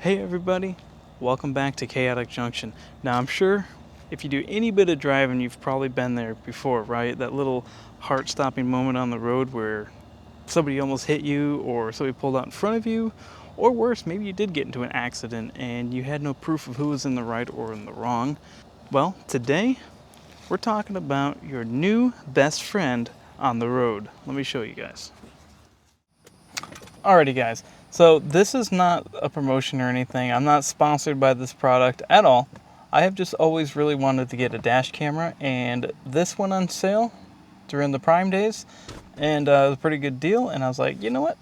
Hey everybody, welcome back to Chaotic Junction. Now I'm sure if you do any bit of driving, you've probably been there before, right? That little heart-stopping moment on the road where somebody almost hit you or somebody pulled out in front of you, or worse, maybe you did get into an accident and you had no proof of who was in the right or in the wrong. Well, today we're talking about your new best friend on the road. Let me show you guys. Alrighty guys, so this is not a promotion or anything. I'm not sponsored by this product at all. I have just always really wanted to get a dash camera, and this went on sale during the Prime days, and it was a pretty good deal, and I was like, you know what?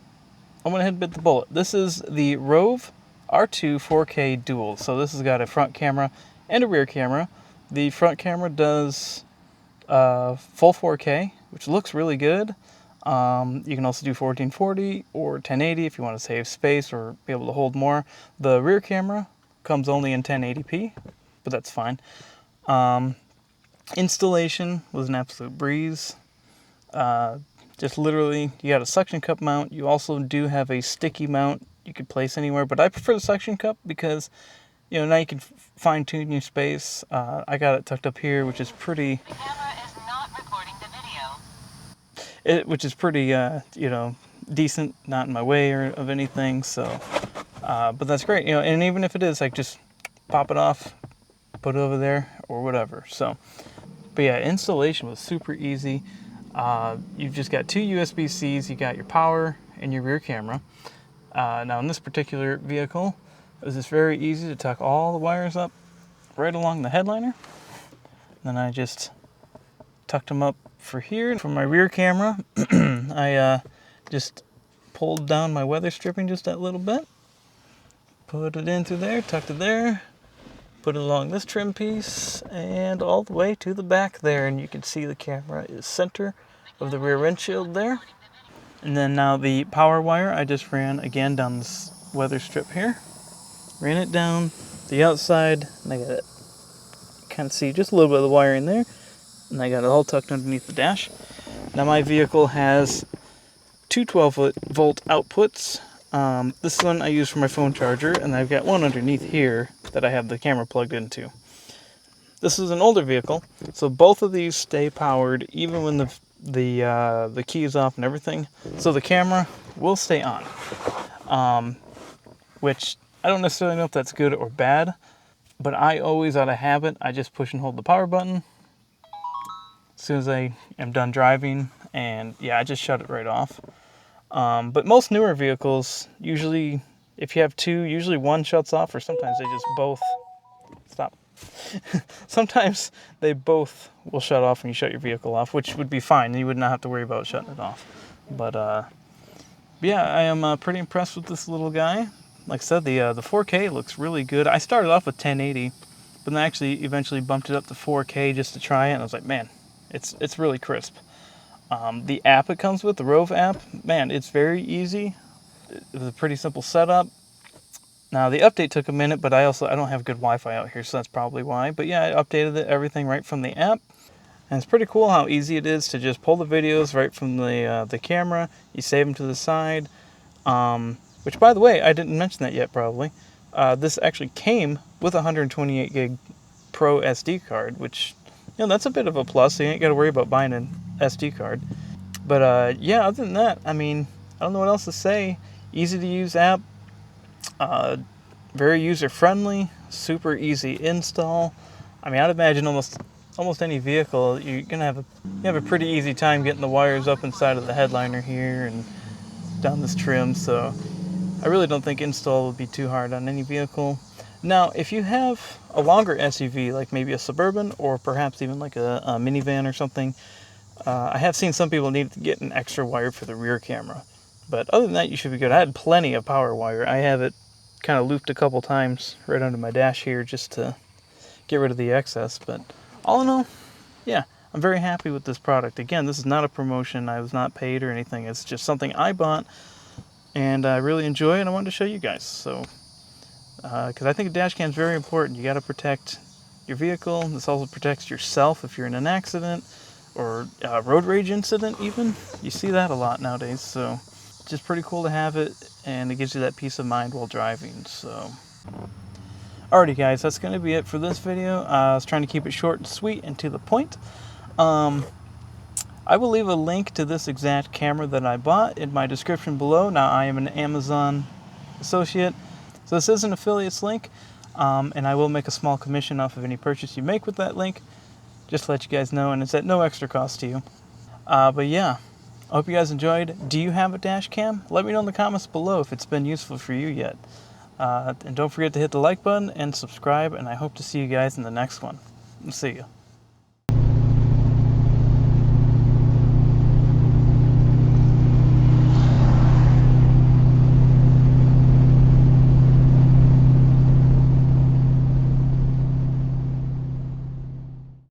I went ahead and bit the bullet. This is the Rove R2 4K Dual. So this has got a front camera and a rear camera. The front camera does full 4K, which looks really good. You can also do 1440 or 1080 if you want to save space or be able to hold more. The rear camera comes only in 1080p, but that's fine. Installation was an absolute breeze. Just literally, you got a suction cup mount. You also do have a sticky mount you could place anywhere, but I prefer the suction cup because, you know, now you can fine tune your space. I got it tucked up here, which is pretty. The camera is not recording the video. Which is pretty, you know, decent, not in my way or of anything. So, but that's great, you know. And even if it is, like, just pop it off, put it over there, or whatever. So, but yeah, installation was super easy. You've just got two USB-Cs. You got your power and your rear camera. Now, in this particular vehicle, it was just very easy to tuck all the wires up right along the headliner. Then I just tucked them up for here. For my rear camera, I just pulled down my weather stripping just that little bit, put it in through there, tucked it there, put it along this trim piece, and all the way to the back there. And you can see the camera is center of the rear windshield there. And then now the power wire, I just ran again down this weather strip here. Ran it down the outside, and I got it. Kind of see just a little bit of the wiring there. And I got it all tucked underneath the dash. Now my vehicle has two 12-volt outputs. This one I use for my phone charger, and I've got one underneath here that I have the camera plugged into. This is an older vehicle, so both of these stay powered even when the key is off and everything. So the camera will stay on, which I don't necessarily know if that's good or bad, but I always, out of habit, I just push and hold the power button as soon as I am done driving, and yeah, I just shut it right off. But most newer vehicles, usually, if you have two, usually one shuts off, or sometimes they just both, stop. Sometimes they both will shut off when you shut your vehicle off, which would be fine. You would not have to worry about shutting it off. But yeah, I am pretty impressed with this little guy. Like I said, the 4K looks really good. I started off with 1080, but then I actually eventually bumped it up to 4K just to try it, and I was like, man, it's really crisp. The app it comes with, the Rove app, man, it's very easy. It was a pretty simple setup. Now, the update took a minute, but I don't have good Wi-Fi out here, so that's probably why. But yeah, I updated everything right from the app. And it's pretty cool how easy it is to just pull the videos right from the camera. You save them to the side. Which, by the way, I didn't mention that yet, probably. This actually came with a 128 gig Pro SD card, which, you know, that's a bit of a plus. So you ain't got to worry about buying an SD card. But yeah, other than that, I mean, I don't know what else to say. Easy to use app. Very user-friendly, super easy install. I mean, I'd imagine almost any vehicle, you're gonna have a pretty easy time getting the wires up inside of the headliner here and down this trim. So I really don't think install would be too hard on any vehicle. Now, if you have a longer SUV, like maybe a Suburban or perhaps even like a minivan or something, I have seen some people need to get an extra wire for the rear camera. But other than that, you should be good. I had plenty of power wire. I have it kind of looped a couple times right under my dash here just to get rid of the excess. But all in all, yeah, I'm very happy with this product. Again, this is not a promotion. I was not paid or anything. It's just something I bought, and I really enjoy it, and I wanted to show you guys. So, because I think a dash cam is very important. You got to protect your vehicle. This also protects yourself if you're in an accident or a road rage incident even. You see that a lot nowadays, so just pretty cool to have it, and it gives you that peace of mind while driving. So Alrighty guys, that's going to be it for this video. I was trying to keep it short and sweet and to the point. I will leave a link to this exact camera that I bought in my description below. Now I am an Amazon associate, so this is an affiliates link, and I will make a small commission off of any purchase you make with that link, just to let you guys know, and it's at no extra cost to you. But yeah, I hope you guys enjoyed. Do you have a dash cam? Let me know in the comments below if it's been useful for you yet. And don't forget to hit the like button and subscribe, and I hope to see you guys in the next one. See you.